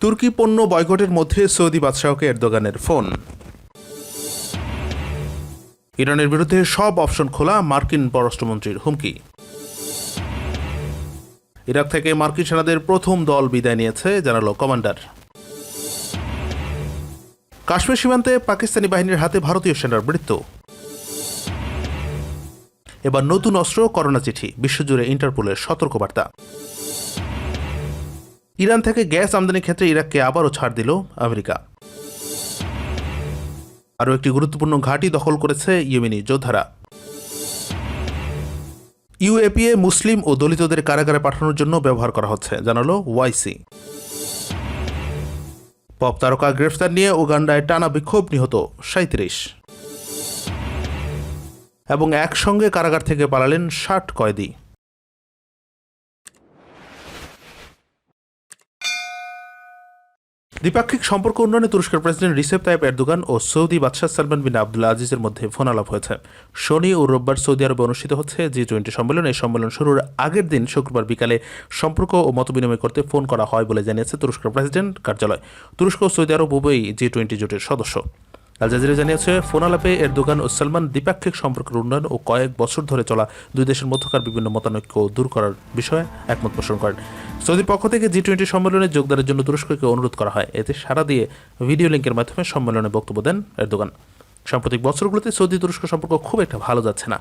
তুর্কি পণ্য বয়কটের মধ্যে সৌদি বাদশাহকে এরদোগানের ফোন। ইরানের বিরুদ্ধে সব অপশন খোলা, মার্কিন পররাষ্ট্রমন্ত্রীর হুমকি। ইরাক থেকে মার্কিন সেনাদের প্রথম দল বিদায় নিয়েছে, জানালো কমান্ডার। কাশ্মীর সীমান্তে পাকিস্তানি বাহিনীর হাতে ভারতীয় সেনার মৃত্যু। এবার নতুন অস্ত্র, করোনা চিঠি, বিশ্বজুড়ে ইন্টারপোলের সতর্কবার্তা। ইরান থেকে গ্যাস আমদানির ক্ষেত্রে ইরাককে আবারও ছাড় দিল আমেরিকা। আরও একটি গুরুত্বপূর্ণ ঘাঁটি দখল করেছে ইয়েমেনি যোদ্ধারা। ইউএপিএ মুসলিম ও দলিতদের কারাগারে পাঠানোর জন্য ব্যবহার করা হচ্ছে, জানালো ওয়াইসি। পপ তারকা গ্রেফতার নিয়ে উগান্ডায় টানা বিক্ষোভ, নিহত 37। এবং একসঙ্গে কারাগার থেকে পালালেন 60 কয়েদি। দ্বিপাক্ষিক সম্পর্ক উন্নয়নে তুরস্কের প্রেসিডেন্ট রিসেপ তাইপ এরদোগান ও সৌদি বাদশাহ সালমান বিন আবদুল্লাহ আজিজের মধ্যে ফোনালাপ হয়েছে। শনি ও রোববার সৌদি আরবে অনুষ্ঠিত হচ্ছে G20 সম্মেলন। এই সম্মেলন শুরুর আগের দিন শুক্রবার বিকালে সম্পর্ক ও মতবিনিময় করতে ফোন করা হয় বলে জানিয়েছে তুরস্কের প্রেসিডেন্ট কার্যালয়। তুরস্ক ও সৌদি আরব উভয়ই G20 জোটের সদস্য। আল জাজিরা জানিয়েছে, ফোনালাপে এরদোগান ও সালমান দ্বিপাক্ষিক সম্পর্কের উন্নয়ন ও কয়েক বছর ধরে চলা দুই দেশের মধ্যকার বিভিন্ন মতানৈক্য দূর করার বিষয়ে একমত পোষণ করেন। সৌদির পক্ষ থেকে G20 সম্মেলনে যোগদানের জন্য তুরস্ককে অনুরোধ করা হয়। এতে সাড়া দিয়ে ভিডিও লিঙ্কের মাধ্যমে সম্মেলনে বক্তব্য দেন এরদোগান। সাম্প্রতিক বছরগুলোতে সৌদি তুরস্ক সম্পর্ক খুব একটা ভালো যাচ্ছে না।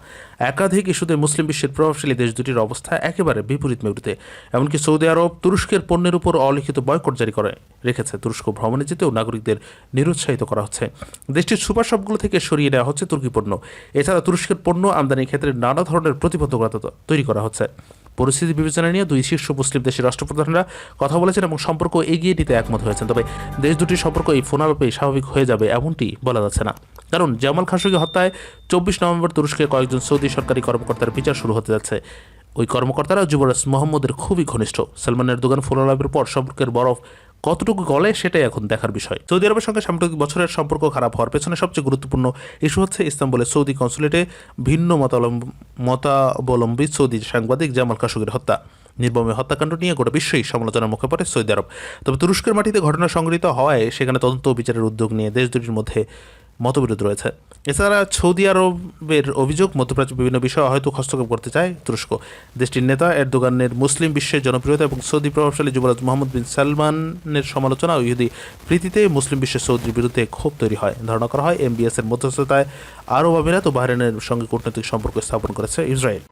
একাধিক ইস্যুতে মুসলিম বিশ্বের প্রভাবশালী দেশ দুটির অবস্থা একেবারে বিপরীত মেরুতে। এমনকি সৌদি আরব তুরস্কের পণ্যের উপর অলিখিত বয়কট জারি করে রেখেছে। তুরস্ক ভ্রমণে যেতেও নাগরিকদের নিরুৎসাহিত করা হচ্ছে। দেশটির সুপার শপগুলো থেকে সরিয়ে নেওয়া হচ্ছে তুর্কি পণ্য। এছাড়া তুরস্কের পণ্য আমদানির ক্ষেত্রে নানা ধরনের প্রতিবন্ধকতা তৈরি করা হচ্ছে। পরিস্থিতি বিবেচনা নিয়ে দুই শীর্ষ মুসলিম দেশের রাষ্ট্রপ্রধানরা কথা বলেছেন এবং সম্পর্ক এগিয়ে নিতে একমত হয়েছেন। তবে দেশ দুটির সম্পর্ক এই ফোনালাপেই স্বাভাবিক হয়ে যাবে এমনটি বলা যাচ্ছে না। কারণ জামাল খাশোগি হত্যায় 24 নভেম্বর তুরস্কের কয়েকজন সৌদি সরকারি কর্মকর্তার বিচার শুরু হতে যাচ্ছে। ওই কর্মকর্তারা যুবরাজ মোহাম্মদের খুবই ঘনিষ্ঠ। সালমান এরদোগান ফোনালাপের পর সম্পর্কের বরফ কতটুকু গলে সেটাই এখন দেখার বিষয়। সৌদি আরবের সঙ্গে সাম্প্রতিক বছরের সম্পর্ক খারাপ হওয়ার পেছনে সবচেয়ে গুরুত্বপূর্ণ ইস্যু হচ্ছে ইস্তাম্বুলের সৌদি কনসুলেটে ভিন্ন মতাবলম্বী সৌদি সাংবাদিক জামাল খাশোগির হত্যা। নির্মম হত্যাকাণ্ড নিয়ে গোটা বিশ্বই সমালোচনার মুখে পড়ে সৌদি আরব। তবে তুরস্কের মাটিতে ঘটনা সংঘটিত হওয়ায় সেখানে তদন্ত ও বিচারের উদ্যোগ নিয়ে দেশ দুটির মধ্যে মতবিরোধ রয়েছে। এছাড়া সৌদি আরবের অভিযোগ, মধ্যপ্রাচ্যের বিভিন্ন বিষয়ে হয়তো হস্তক্ষেপ করতে চায় তুরস্ক। দেশটির নেতা এরদোগানের মুসলিম বিশ্বের জনপ্রিয়তা এবং সৌদি প্রভাবশালী যুবরাজ মোহাম্মদ বিন সালমানের সমালোচনা ও ইহুদি প্রীতিতে মুসলিম বিশ্বের সৌদির বিরুদ্ধে ক্ষোভ তৈরি হয়। ধারণা করা হয় MBS এর মধ্যস্থতায় আরব আমিরাত ও বাহরাইনের সঙ্গে কূটনৈতিক সম্পর্ক স্থাপন করেছে ইসরায়েল।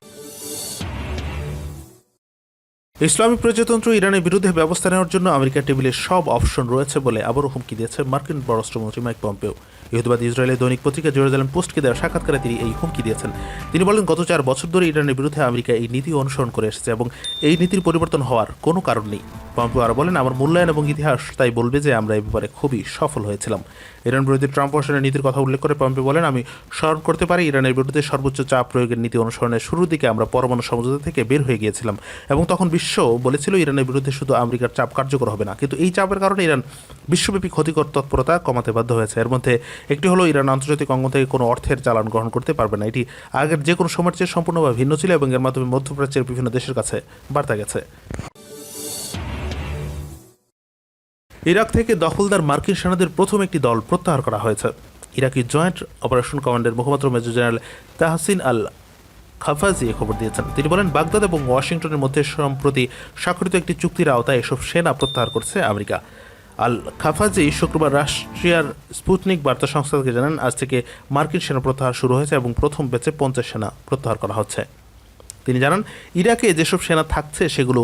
ইসলামী প্রজাতন্ত্র ইরানের বিরুদ্ধে ব্যবস্থা নেওয়ার জন্য আমেরিকার টেবিলে সব অপশন রয়েছে বলে আবারও হুমকি দিয়েছে মার্কিন পররাষ্ট্রমন্ত্রী মাইক পম্পেও। ইহুদিবাদী ইসরায়েলের দৈনিক পত্রিকা জেরুজালেম পোস্টকে দেওয়া সাক্ষাৎকারে তিনি এই হুমকি দিয়েছেন। তিনি বলেন, গত 4 বছর ধরে ইরানের বিরুদ্ধে আমেরিকা এই নীতি অনুসরণ করে এসেছে এবং এই নীতির পরিবর্তন হওয়ার কোনো কারণ নেই। পম্পেও আরও বলেন, আমার মূল্যায়ন এবং ইতিহাস তাই বলবে যে আমরা এই ব্যাপারে খুবই সফল হয়েছিলাম। ইরান বিরোধী ট্রাম্প প্রশাসনের নীতির কথা উল্লেখ করে পম্পে বলেন, আমি স্মরণ করতে পারি ইরানের বিরুদ্ধে সর্বোচ্চ চাপ প্রয়োগের নীতি অনুসরণের শুরুর দিকে আমরা পরমাণু সমঝোতা থেকে বের হয়ে গিয়েছিলাম এবং তখন বিশ্ব বলেছিল ইরানের বিরুদ্ধে শুধু আমেরিকার চাপ কার্যকর হবে না, কিন্তু এই চাপের কারণে ইরান বিশ্বব্যাপী ক্ষতিকর তৎপরতা কমাতে বাধ্য হয়েছে। এর মধ্যে একটি হলো ইরান আন্তর্জাতিক অঙ্গন থেকে কোনো অর্থের চালান গ্রহণ করতে পারবে না। এটি আগের যে কোনো সময়ের চেয়ে সম্পূর্ণভাবে ভিন্ন ছিল এবং এর মাধ্যমে মধ্যপ্রাচ্যের বিভিন্ন দেশের কাছে বার্তা গেছে। ইরাক থেকে দখলদার মার্কিন সেনাদের প্রথম একটি দল প্রত্যাহার করা হয়েছে। ইরাকি জয়েন্ট অপারেশন কমান্ডের মুখপাত্র মেজর জেনারেল তাহসিন আল খাফাজি খবর দিয়েছেন। তিনি বলেন, বাগদাদ এবং ওয়াশিংটনের মধ্যে সম্প্রতি স্বাক্ষরিত একটি চুক্তির আওতায় এসব সেনা প্রত্যাহার করছে আমেরিকা। আল খাফাজি শুক্রবার রাশিয়ার স্পুটনিক বার্তা সংস্থাকে জানান, আজ থেকে মার্কিন সেনা প্রত্যাহার শুরু হয়েছে এবং প্রথম ব্যাচে 50 সেনা প্রত্যাহার করা হচ্ছে। তিনি জানান, ইরাকে যেসব সেনা থাকছে সেগুলো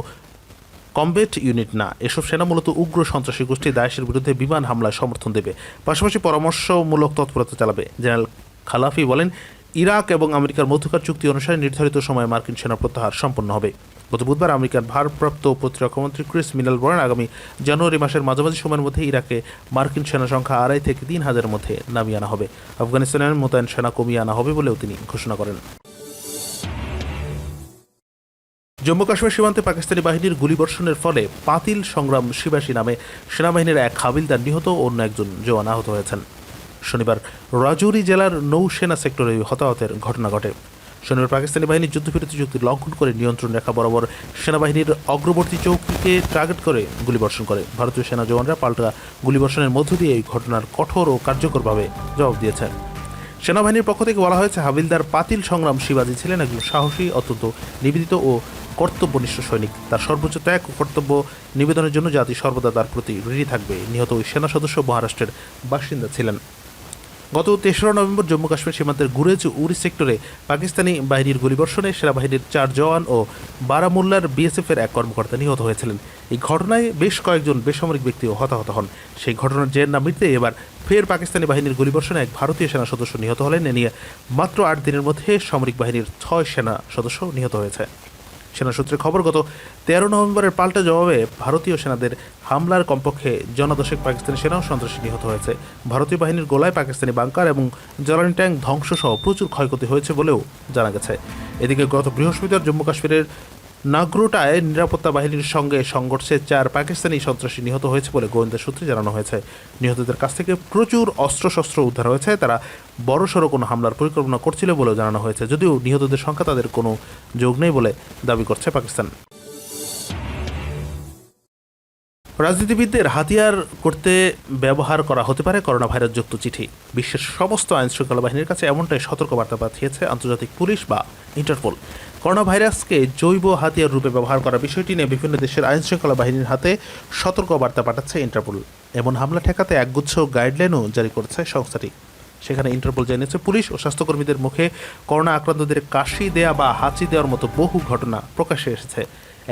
কমব্যাট ইউনিট না। এসব সেনা মূলত উগ্র সন্ত্রাসী গোষ্ঠী দায়েশের বিরুদ্ধে বিমান হামলায় সমর্থন দেবে, পাশাপাশি পরামর্শমূলক তৎপরতা চালাবে। জেনারেল খালাফি বলেন, ইরাক এবং আমেরিকার মধ্যকার চুক্তি অনুসারে নির্ধারিত সময়ে মার্কিন সেনা প্রত্যাহার সম্পন্ন হবে। গত বুধবার আমেরিকার ভারপ্রাপ্ত প্রতিরক্ষামন্ত্রী ক্রিস মিনাল বলেন, আগামী জানুয়ারি মাসের মাঝামাঝি সময়ের মধ্যে ইরাকে মার্কিন সেনা সংখ্যা 2,500 থেকে 3,000-এর মধ্যে নামিয়ে আনা হবে। আফগানিস্তানের মোতায়েন সেনা কমিয়ে আনা হবে বলেও তিনি ঘোষণা করেন। জম্মু কাশ্মীর সীমান্তে পাকিস্তানি বাহিনীর গুলিবর্ষণের ফলে পাতিল সংগ্রাম শিবাসী নামে সেনাবাহিনীর এক হাবিলদার নিহত, অন্য একজন জওয়ান আহত হয়েছেন। শনিবার রাজৌরি জেলার নৌসেনা সেক্টরে হতাহতের ঘটনা ঘটে। শনিবার পাকিস্তানি বাহিনী যুদ্ধবিরতি চুক্তি লঙ্ঘন করে নিয়ন্ত্রণ রেখা বরাবর সেনাবাহিনীর অগ্রবর্তী চৌকিকে টার্গেট করে গুলিবর্ষণ করে। ভারতীয় সেনা জওয়ানরা পাল্টা গুলিবর্ষণের মধ্য দিয়ে এই ঘটনার কঠোর ও কার্যকরভাবে জবাব দিয়েছেন। সেনাবাহিনীর পক্ষ থেকে বলা হয়েছে, হাবিলদার পাতিল সংগ্রাম শিবাজী ছিলেন একজন সাহসী, অত্যন্ত নিবেদিত ও কর্তব্যনিষ্ঠ সৈনিক। তার সর্বোচ্চ ত্যাগ ও কর্তব্য নিবেদনের জন্য জাতি সর্বদা তার প্রতি ঋণী থাকবে। নিহত ওই সেনা সদস্য মহারাষ্ট্রের বাসিন্দা ছিলেন। গত ৩রা নভেম্বর জম্মু কাশ্মীর সীমান্তের গুরেজ উরি সেক্টরে পাকিস্তানি বাহিনীর গুলিবর্ষণে সেনাবাহিনীর ৪ জওয়ান ও বারামুল্লার বিএসএফের এক কর্মকর্তা নিহত হয়েছিলেন। এই ঘটনায় বেশ কয়েকজন বেসামরিক ব্যক্তিও হতাহত হন। সেই ঘটনার জের না মিটতে এবার ফের পাকিস্তানি বাহিনীর গুলিবর্ষণে এক ভারতীয় সেনা সদস্য নিহত হলেন। এ নিয়ে মাত্র ৮ দিনের মধ্যে সামরিক বাহিনীর ৬ সেনা সদস্য নিহত হয়েছে। সেনা সূত্রে খবর, গত ১৩ নভেম্বরের পাল্টা জবাবে ভারতীয় সেনাদের হামলার কমপক্ষে জনদশেক পাকিস্তানি সেনা ও সন্ত্রাসী নিহত হয়েছে। ভারতীয় বাহিনীর গোলায় পাকিস্তানি বাংকার এবং জ্বালানি ট্যাঙ্ক ধ্বংসসহ প্রচুর ক্ষয়ক্ষতি হয়েছে বলেও জানা গেছে। এদিকে গত বৃহস্পতিবার জম্মু কাশ্মীরের নাগরোটায় নিরাপত্তা বাহিনীর সঙ্গে সংঘর্ষে ৪ পাকিস্তানি সন্ত্রাসী নিহত হয়েছে বলে গোয়েন্দা সূত্রে জানানো হয়েছে। নিহতদের কাছ থেকে প্রচুর অস্ত্রশস্ত্র উদ্ধার হয়েছে। তারা বড়সড় কোনো হামলার পরিকল্পনা করছিল বলেও জানানো হয়েছে, যদিও নিহতদের সংখ্যা তাদের কোনো যোগ নেই বলে দাবি করছে পাকিস্তান। রাজনীতিবিদদের হাতিয়ার করতে ব্যবহার করা হতে পারে করোনা ভাইরাসযুক্ত চিঠি। বিশ্বের সমস্ত আইনশৃঙ্খলা বাহিনীর কাছে এমনটাই সতর্কবার্তা পাঠিয়েছে আন্তর্জাতিক পুলিশ বা ইন্টারপোল। করোনা ভাইরাসকে জৈব হাতিয়ার রূপে ব্যবহার করার বিষয়টি নিয়ে বিভিন্ন দেশের আইনশৃঙ্খলা বাহিনীর হাতে সতর্কবার্তা পাঠাচ্ছে ইন্টারপোল। এমন হামলা ঠেকাতে একগুচ্ছ গাইডলাইনও জারি করেছে সংস্থাটি। সেখানে ইন্টারপোল জানিয়েছে, পুলিশ ও স্বাস্থ্যকর্মীদের মুখে করোনা আক্রান্তদের কাশি দেয়া বা হাঁচি দেওয়ার মতো বহু ঘটনা প্রকাশ্যে এসেছে।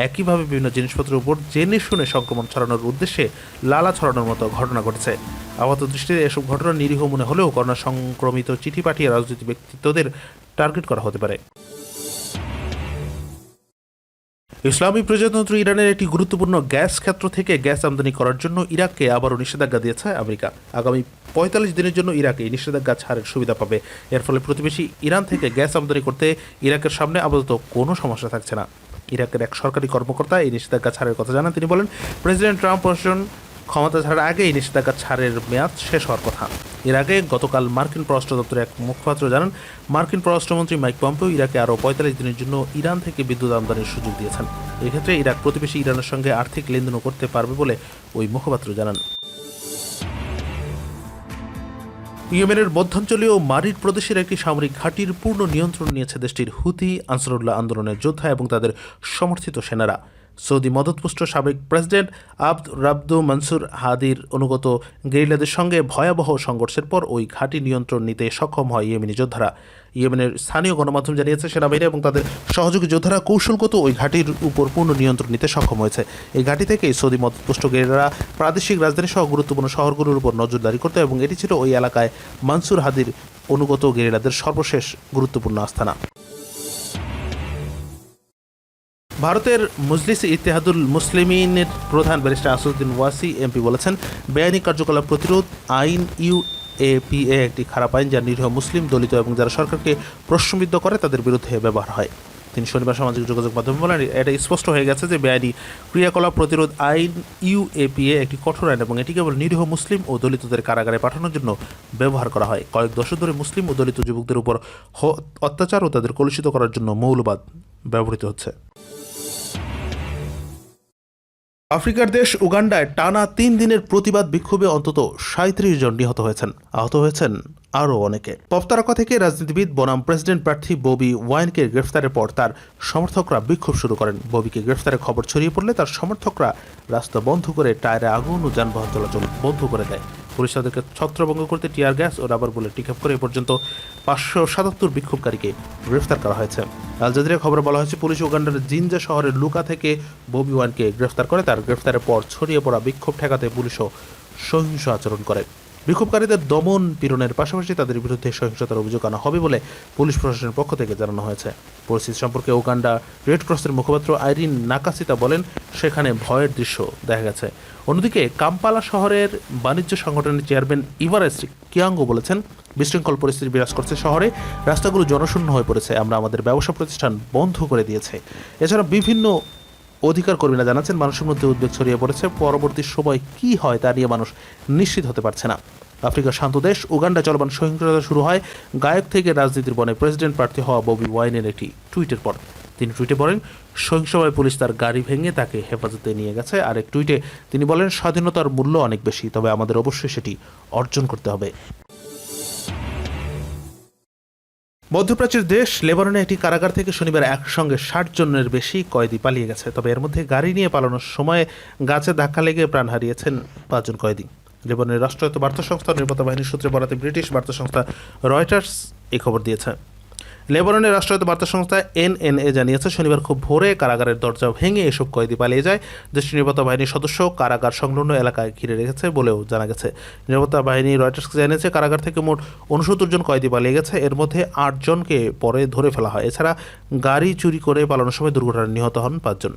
একইভাবে বিভিন্ন জিনিসপত্রের উপর জেনে শুনে সংক্রমণ ছড়ানোর উদ্দেশ্যে লালা ছড়ানোর মতো ঘটনা ঘটেছে। আপাত দৃষ্টিতে এসব ঘটনা নিরীহ মনে হলেও করোনা সংক্রমিত চিঠি পাঠিয়ে রাজনৈতিক ব্যক্তিত্বদের টার্গেট করা হতে পারে। ইসলামী প্রজাতন্ত্র ইরানের একটি গুরুত্বপূর্ণ গ্যাস ক্ষেত্র থেকে গ্যাস আমদানি করার জন্য ইরাককে আবারও নিষেধাজ্ঞা দিয়েছে আমেরিকা। আগামী ৪৫ দিনের জন্য ইরাকে নিষেধাজ্ঞা ছাড়ের সুবিধা পাবে। এর ফলে প্রতিবেশী ইরান থেকে গ্যাস আমদানি করতে ইরাকের সামনে আপাতত কোনো সমস্যা থাকছে না। ইরাকের এক সরকারি কর্মকর্তা এই নিষেধাজ্ঞা ছাড়ের কথা জানান। তিনি বলেন, প্রেসিডেন্ট ট্রাম্প প্রশাসন ক্ষমতা ছাড়ার আগে এই নিষেধাজ্ঞা ছাড়ের মেয়াদ শেষ হওয়ার কথা। এর আগে গতকাল মার্কিন পররাষ্ট্র দপ্তরের এক মুখপাত্র জানান, মার্কিন পররাষ্ট্রমন্ত্রী মাইক পম্পেও ইরাকে আরও ৪৫ দিনের জন্য ইরান থেকে বিদ্যুৎ আমদানির সুযোগ দিয়েছেন। এক্ষেত্রে ইরাক প্রতিবেশী ইরানের সঙ্গে আর্থিক লেনদেনও করতে পারবে বলে ওই মুখপাত্র জানান। ইয়েমেনের মধ্যাঞ্চলীয় মারিড প্রদেশের একটি সামরিক ঘাঁটির পূর্ণ নিয়ন্ত্রণ নিয়েছে দেশটির হুথি আনসারুল্লাহ আন্দোলনের যোদ্ধা এবং তাদের সমর্থিত সেনারা। সৌদি মদতপুষ্ট সাবেক প্রেসিডেন্ট আবদ রাব্দু মনসুর হাদির অনুগত গেরিলাদের সঙ্গে ভয়াবহ সংঘর্ষের পর ওই ঘাঁটি নিয়ন্ত্রণ নিতে সক্ষম হয় ইয়েমেনি যোদ্ধারা। ইয়েমেনের স্থানীয় গণমাধ্যম জানিয়েছে, সেনাবাহিনী এবং তাদের সহযোগী যোদ্ধারা কৌশলগত ওই ঘাঁটির উপর পূর্ণ নিয়ন্ত্রণ নিতে সক্ষম হয়েছে। এই ঘাঁটি থেকেই সৌদি মদতপুষ্ট গেরিলারা প্রাদেশিক রাজধানী সহ গুরুত্বপূর্ণ শহরগুলোর উপর নজরদারি করত এবং এটি ছিল ওই এলাকায় মনসুর হাদির অনুগত গেরিলাদের সর্বশেষ গুরুত্বপূর্ণ আস্তানা। ভারতের মজলিস ইত্তেহাদুল মুসলিমিনের প্রধান ব্যারিস্টার আসাদুদ্দিন ওয়াসি এমপি বলেছেন, বেআইনি কার্যকলাপ প্রতিরোধ আইন ইউএপিএ একটি খারাপ আইন যা নিরীহ মুসলিম, দলিত এবং যারা সরকারকে প্রশ্নবিদ্ধ করে তাদের বিরুদ্ধে ব্যবহার হয়। তিনি শনিবার সামাজিক যোগাযোগ মাধ্যমে বলেন, এটা স্পষ্ট হয়ে গেছে যে বেআইনি ক্রিয়াকলাপ প্রতিরোধ আইন ইউএপিএ একটি কঠোর আইন এবং এটি কেবল নিরীহ মুসলিম ও দলিতদের কারাগারে পাঠানোর জন্য ব্যবহার করা হয়। কয়েক দশক ধরে মুসলিম ও দলিত যুবকদের উপর অত্যাচার ও তাদের কলুষিত করার জন্য মৌলবাদ ব্যবহৃত হচ্ছে। আফ্রিকার দেশ উগান্ডায় টানা ৩ দিনের প্রতিবাদ বিক্ষোভে অন্তত ৩৭ জন নিহত হয়েছেন, আহত হয়েছেন আরও অনেকে। পপ তারকা থেকে রাজনীতিবিদ বনাম প্রেসিডেন্ট প্রার্থী ববি ওয়াইনকে গ্রেফতারের পর তার সমর্থকরা বিক্ষোভ শুরু করেন। ববিকে গ্রেফতারের খবর ছড়িয়ে পড়লে তার সমর্থকরা রাস্তা বন্ধ করে টায়ারে আগুন ও যানবাহন চলাচল বন্ধ করে দেয়। পুলিশ তাদেরকে ছত্রভঙ্গ করতে টিয়ার গ্যাস ও রাবার বুলেট নিক্ষেপ করে এ পর্যন্ত ৫৭৭ বিক্ষোভকারীকে গ্রেফতার করা হয়েছে। আল জাজিরার খবরে বলা হয়েছে, পুলিশ উগান্ডার জিনজা শহরের লুকা থেকে ববি ওয়াইনকে গ্রেফতার করে। তার গ্রেফতারের পর ছড়িয়ে পড়া বিক্ষোভ ঠেকাতে পুলিশও সহিংস আচরণ করে। বিক্ষোভকারীদের দমন পীড়নের পাশাপাশি তাদের বিরুদ্ধে সহিংসতার অভিযোগ আনা হবে বলে পুলিশ প্রশাসনের পক্ষ থেকে জানানো হয়েছে। পরিস্থিতি সম্পর্কে উগান্ডা রেড ক্রসের মুখপাত্র আইরিন নাকাসিতা বলেন, সেখানে ভয়ের দৃশ্য দেখা গেছে। অন্যদিকে কাম্পালা শহরের বাণিজ্য সংগঠনের চেয়ারম্যান ইভারেস্ট কিয়াঙ্গো বলেছেন, বিশৃঙ্খল পরিস্থিতি বিরাজ করছে শহরে, রাস্তাগুলো জনশূন্য হয়ে পড়েছে, আমরা আমাদের ব্যবসা প্রতিষ্ঠান বন্ধ করে দিয়েছে। এছাড়া বিভিন্ন অধিকার কর্মীরা জানাচ্ছেন, মানুষের মধ্যে উদ্বেগ ছড়িয়ে পড়েছে, পরবর্তী সময় কি হয় তা নিয়ে মানুষ নিশ্চিত হতে পারছে না। আফ্রিকার শান্ত দেশ উগান্ডা চলমান সহিংসতা শুরু হয় গায়ক থেকে রাজনীতির বনে প্রেসিডেন্ট প্রার্থী হওয়া ববি ওয়াইনের একটি টুইটের পর। তিনি টুইটে বলেন, সহিংসভায় পুলিশ তার গাড়ি ভেঙে তাকে হেফাজতে নিয়ে গেছে। আর এক টুইটে তিনি বলেন, স্বাধীনতার মূল্য অনেক বেশি, তবে আমাদের অবশ্যই সেটি অর্জন করতে হবে। মধ্যপ্রাচ্যের দেশ লেবাননে একটি কারাগার থেকে শনিবার একসঙ্গে 60 জনের বেশি কয়েদি পালিয়ে গেছে। তবে এর মধ্যে গাড়ি নিয়ে পালানোর সময় গাছে ধাক্কা লেগে প্রাণ হারিয়েছেন 5 জন কয়েদি। লেবাননের রাষ্ট্রায়ত্ত বার্তা সংস্থা নিরাপত্তা বাহিনীর সূত্রে বরাতে ব্রিটিশ বার্তা সংস্থা রয়টার্স এই খবর দিয়েছে। লেবাননের রাষ্ট্রায়ত্ত বার্তা সংস্থা এনএনএ জানিয়েছে, শনিবার খুব ভোরে কারাগারের দরজা ভেঙে এসব কয়েদি পালিয়ে যায়। দেশটির নিরাপত্তা বাহিনীর সদস্য কারাগার সংলগ্ন এলাকায় ঘিরে রেখেছে বলেও জানা গেছে। নিরাপত্তা বাহিনী রয়টার্সকে জানিয়েছে, কারাগার থেকে মোট 69 জন কয়েদি পালিয়ে গেছে। এর মধ্যে 8 জনকে পরে ধরে ফেলা হয়। এছাড়া গাড়ি চুরি করে পালানোর সময় দুর্ঘটনায় নিহত হন 5 জন।